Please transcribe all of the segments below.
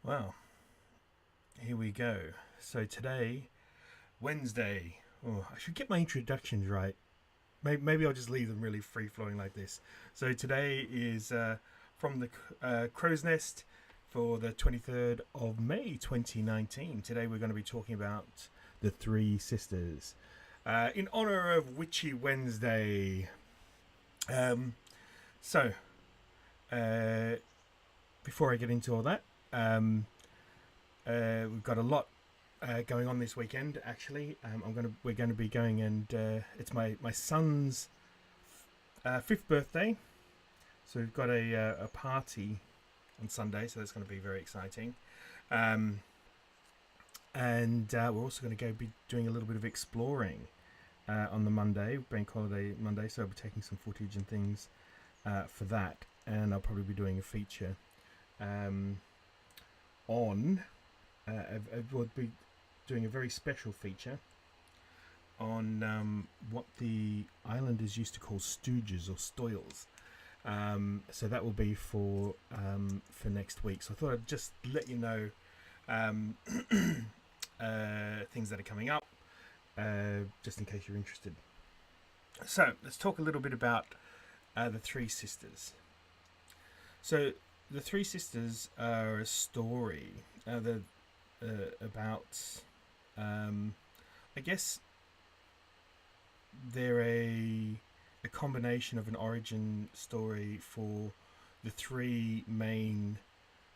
Well, here we go. So today, Wednesday. Oh, I should get my introductions right. Maybe I'll just leave them really free flowing like this. So today is from the Crow's Nest for the 23rd of May 2019. Today we're going to be talking about the Three Sisters. In honor of Witchy Wednesday. So, before I get into all that, we've got a lot going on this weekend. Actually, we're going to be going, and it's my son's fifth birthday, so we've got a party on Sunday, so that's going to be very exciting. And we're also going to be doing a little bit of exploring on the Monday, Bank Holiday Monday. So I'll be taking some footage and things for that, and I'll probably be doing a feature on. We'll be doing a very special feature on what the islanders used to call stooges or stoils. So that will be for next week. So I thought I'd just let you know things that are coming up, just in case you're interested. So let's talk a little bit about the Three Sisters. So the Three Sisters are a story about, I guess they're a combination of an origin story for the three main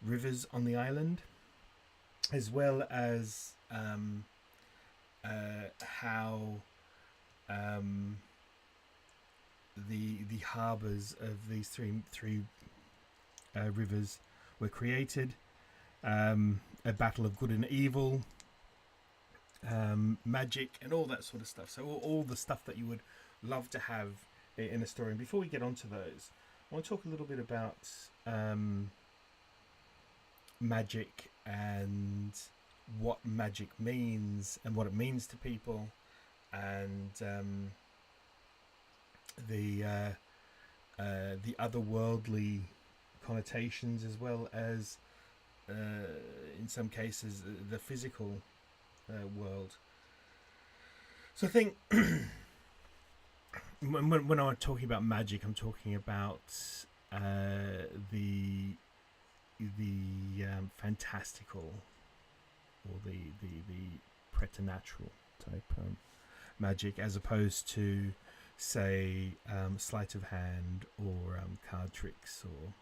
rivers on the island, as well as how the harbours of these three rivers were created, a battle of good and evil, magic, and all that sort of stuff. So all the stuff that you would love to have in a story. And before we get on to those, I want to talk a little bit about magic and what magic means and what it means to people, and the otherworldly connotations, as well as in some cases the physical world. So I think when I'm talking about magic, I'm talking about the fantastical, or the preternatural type magic, as opposed to, say, sleight of hand or card tricks, or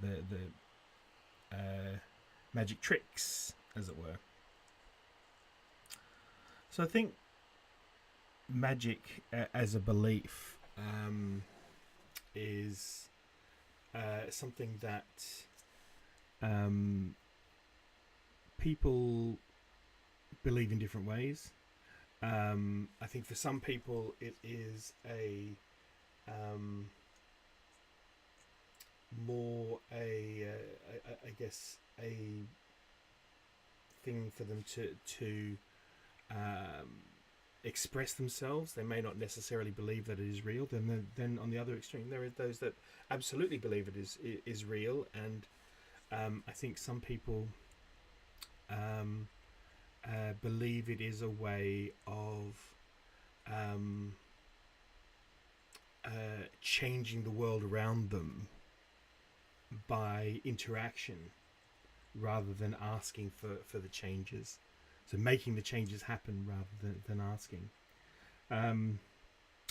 the magic tricks, as it were. So I think magic as a belief is something that people believe in different ways. I think for some people it is a more I guess a thing for them to express themselves. They may not necessarily believe that it is real. Then on the other extreme, there are those that absolutely believe it is real, and I think some people believe it is a way of changing the world around them by interaction, rather than asking for the changes. So making the changes happen rather than asking. And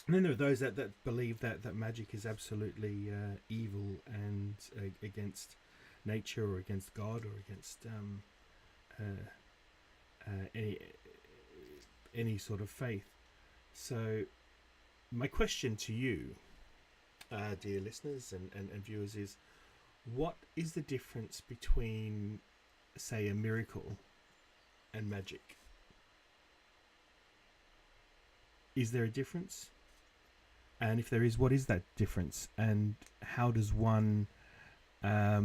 then there are those that believe that magic is absolutely evil and against nature, or against God, or against any sort of faith. So my question to you, dear listeners and viewers, is what is the difference between, say, a miracle and magic? Is there a difference? And if there is, what is that difference? And how does one I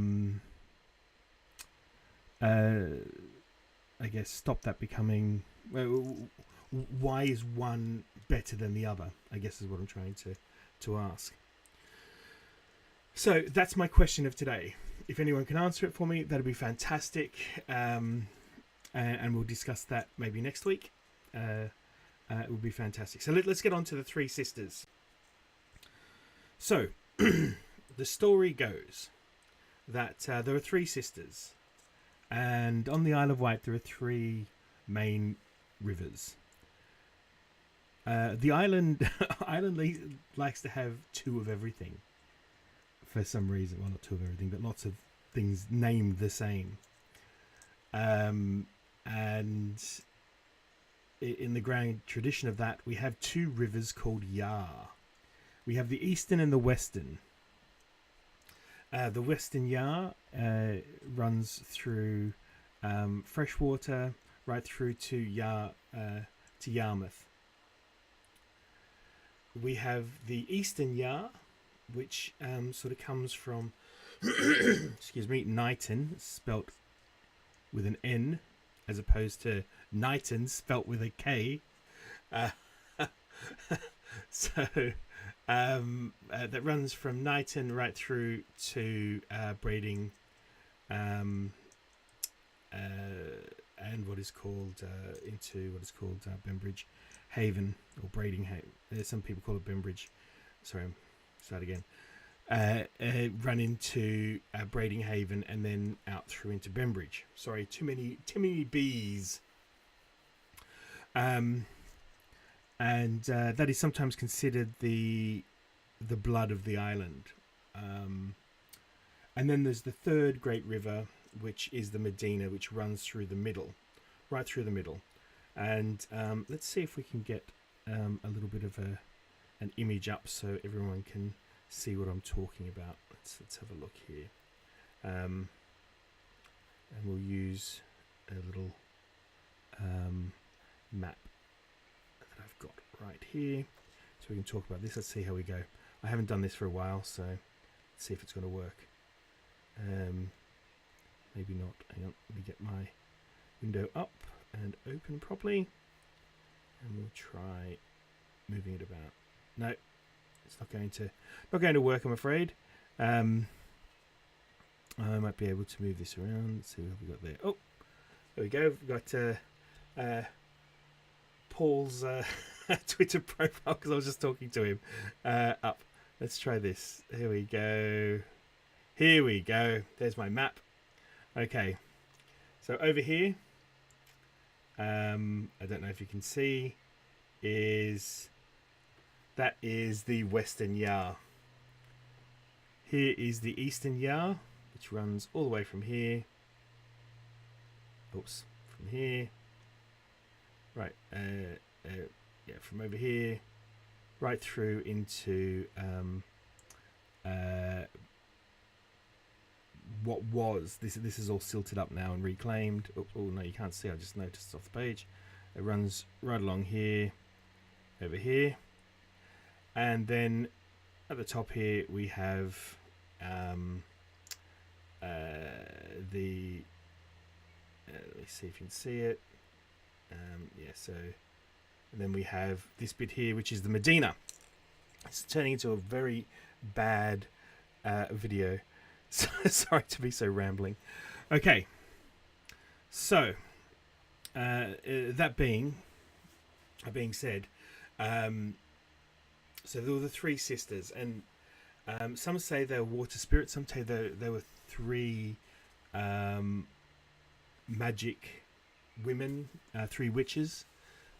guess stop that becoming, why is one better than the other, I guess is what I'm trying to ask. So that's my question of today. If anyone can answer it for me, that'd be fantastic. And we'll discuss that maybe next week. It would be fantastic. So let's get on to the three sisters. So the story goes that there are three sisters, and on the Isle of Wight there are three main rivers. The island likes to have two of everything for some reason. Well, not two of everything, but lots of things named the same. And in the grand tradition of that, we have two rivers called Yar. We have the Eastern and the Western. The Western Yar runs through freshwater right through to Yarmouth. We have the Eastern Yar, which sort of comes from excuse me, Knighton, spelt with an N, as opposed to Knighton, spelt with a K. So that runs from Knighton right through to Brading, and what is called Bembridge Haven, or Brading Haven. Some people call it Bembridge. Sorry, start again. Run into Brading Haven and then out through into Bembridge. Sorry, too many B's. And that is sometimes considered the blood of the island. And then there's the third great river, which is the Medina, which runs through the middle, right through the middle. And let's see if we can get a little bit of an image up so everyone can see what I'm talking about. Let's have a look here. And we'll use a little map that I've got right here so we can talk about this. Let's see how we go. I haven't done this for a while, so let's see if it's going to work. Maybe not. Hang on, let me get my window up and open properly, and we'll try moving it about. No, it's not going to work, I'm afraid. I might be able to move this around. Let's see what we got there. Oh, there we go. We've got Paul's Twitter profile, because I was just talking to him, up. Let's try this. Here we go. There's my map. Okay, so over here, I don't know if you can see, that is the Western Yar. Here is the Eastern Yar, which runs all the way from here. Oops, from here. Right, yeah, from over here, right through into what was this is all silted up now and reclaimed. Oh no, you can't see, I just noticed off the page. It runs right along here, over here, and then at the top here we have let me see if you can see it. Yeah, so, and then we have this bit here, which is the Medina. It's turning into a very bad video. So, sorry to be so rambling. Okay, so that being said, so there were the three sisters, and some say they were water spirits. Some say there were three magic women, three witches,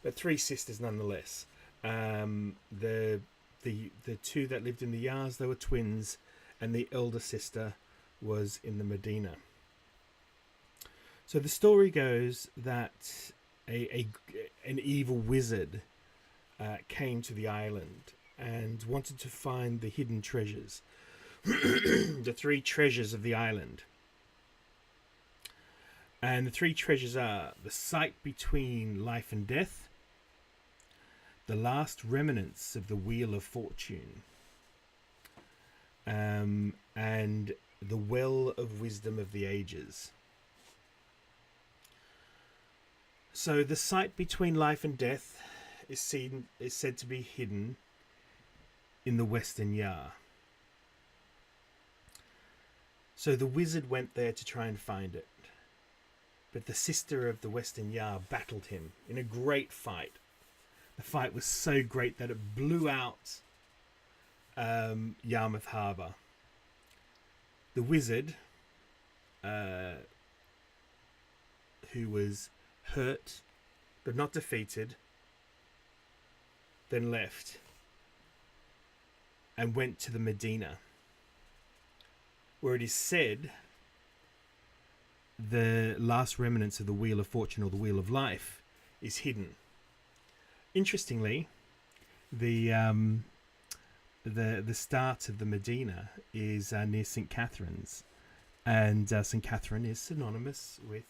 but three sisters nonetheless. The two that lived in the Yars, they were twins, and the elder sister was in the Medina. So the story goes that an evil wizard came to the island and wanted to find the hidden treasures, the three treasures of the island. And the three treasures are the sight between life and death, the last remnants of the Wheel of Fortune, and the Well of Wisdom of the Ages. So the sight between life and death is said to be hidden in the Western Yar. So the wizard went there to try and find it. But the sister of the Western Yar battled him in a great fight. The fight was so great that it blew out Yarmouth Harbour. The wizard, who was hurt but not defeated, then left and went to the Medina, where it is said the last remnants of the Wheel of Fortune or the Wheel of Life is hidden. Interestingly, the start of the Medina is near St. Catherine's, and St. Catherine is synonymous with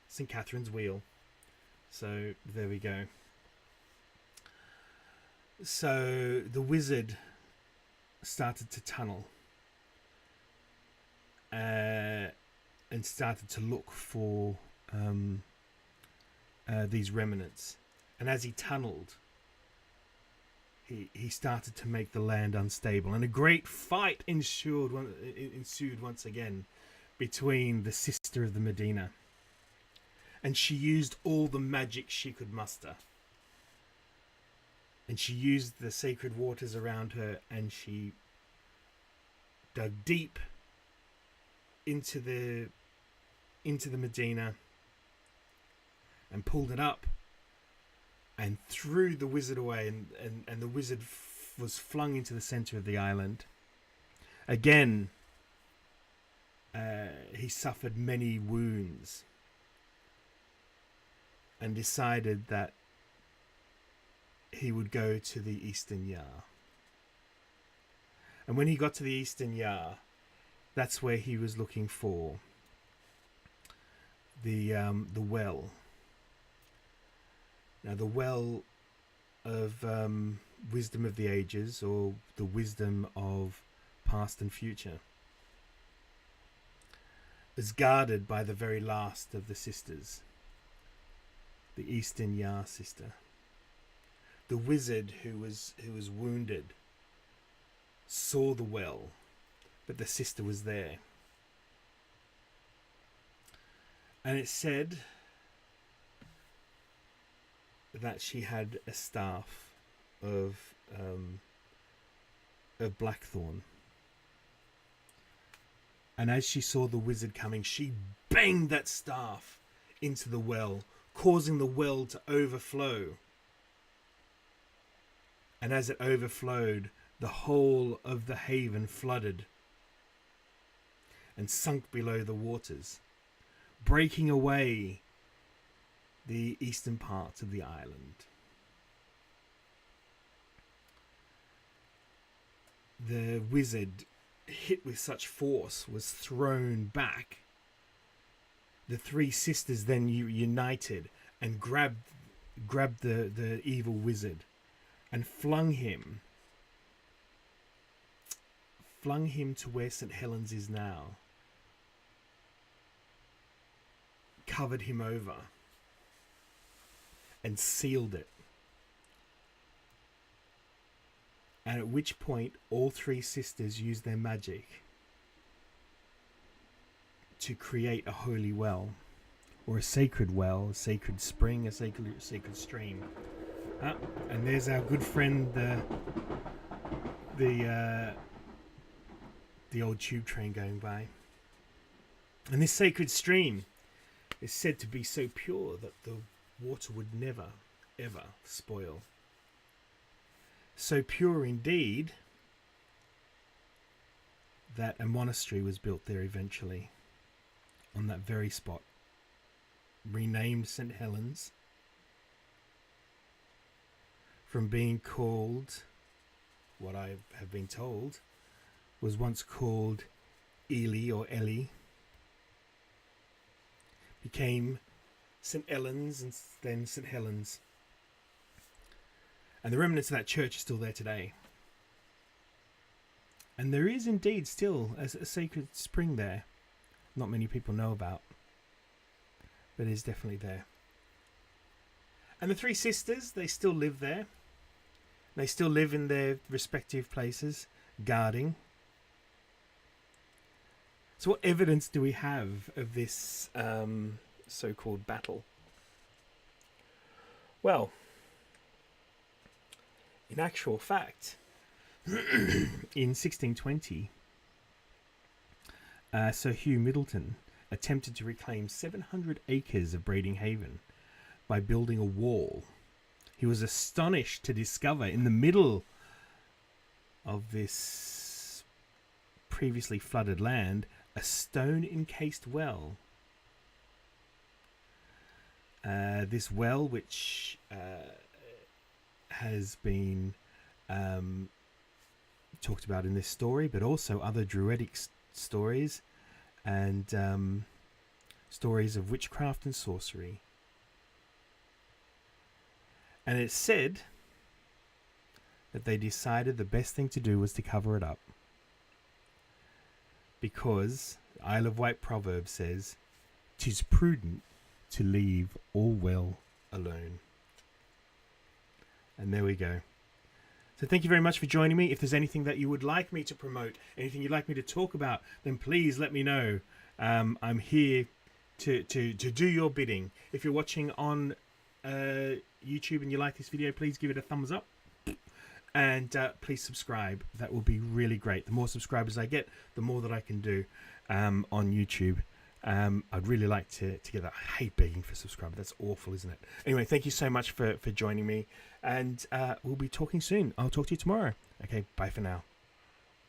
St. Catherine's Wheel. So there we go. So the wizard started to tunnel and started to look for these remnants. And as he tunneled, he started to make the land unstable. And a great fight ensued once again between the sister of the Medina. And she used all the magic she could muster. And she used the sacred waters around her, and she dug deep into the Medina and pulled it up and threw the wizard away, and the wizard was flung into the center of the island. Again, he suffered many wounds and decided that he would go to the Eastern Yar. And when he got to the Eastern Yar, that's where he was looking for the well. Now, the well of wisdom of the ages, or the wisdom of past and future, is guarded by the very last of the sisters, the Eastern Yar sister. The wizard who was wounded saw the well, but the sister was there. And it said that she had a staff of blackthorn. And as she saw the wizard coming, she banged that staff into the well, causing the well to overflow. And as it overflowed, the whole of the haven flooded and sunk below the waters, breaking away the eastern parts of the island. The wizard, hit with such force, was thrown back. The three sisters then united and grabbed the evil wizard and flung him to where St. Helens is now, covered him over and sealed it. And at which point all three sisters used their magic to create a holy well, or a sacred well, a sacred spring, a sacred stream. And there's our good friend, the old tube train going by. And this sacred stream is said to be so pure that the water would never, ever spoil. So pure indeed that a monastery was built there eventually, on that very spot, renamed St. Helens, from being called, what I have been told, was once called Ely or Ely, became St. Ellen's and then St. Helens. And the remnants of that church are still there today. And there is indeed still a sacred spring there. Not many people know about, but it is definitely there. And the three sisters, they still live there. They still live in their respective places, guarding. So what evidence do we have of this so-called battle? Well, in actual fact, in 1620, Sir Hugh Middleton attempted to reclaim 700 acres of Breeding Haven by building a wall. He was astonished to discover in the middle of this previously flooded land a stone-encased well. This well, which has been talked about in this story, but also other Druidic stories and stories of witchcraft and sorcery. And it's said that they decided the best thing to do was to cover it up, because Isle of Wight proverb says, "'Tis prudent to leave all well alone." And there we go. So thank you very much for joining me. If there's anything that you would like me to promote, anything you'd like me to talk about, then please let me know. I'm here to do your bidding. If you're watching on YouTube and you like this video, please give it a thumbs up. And please subscribe. That will be really great. The more subscribers I get, the more that I can do on YouTube. I'd really like to get that. I hate begging for subscribers. That's awful, isn't it? Anyway, thank you so much for joining me. And we'll be talking soon. I'll talk to you tomorrow. Okay, bye for now.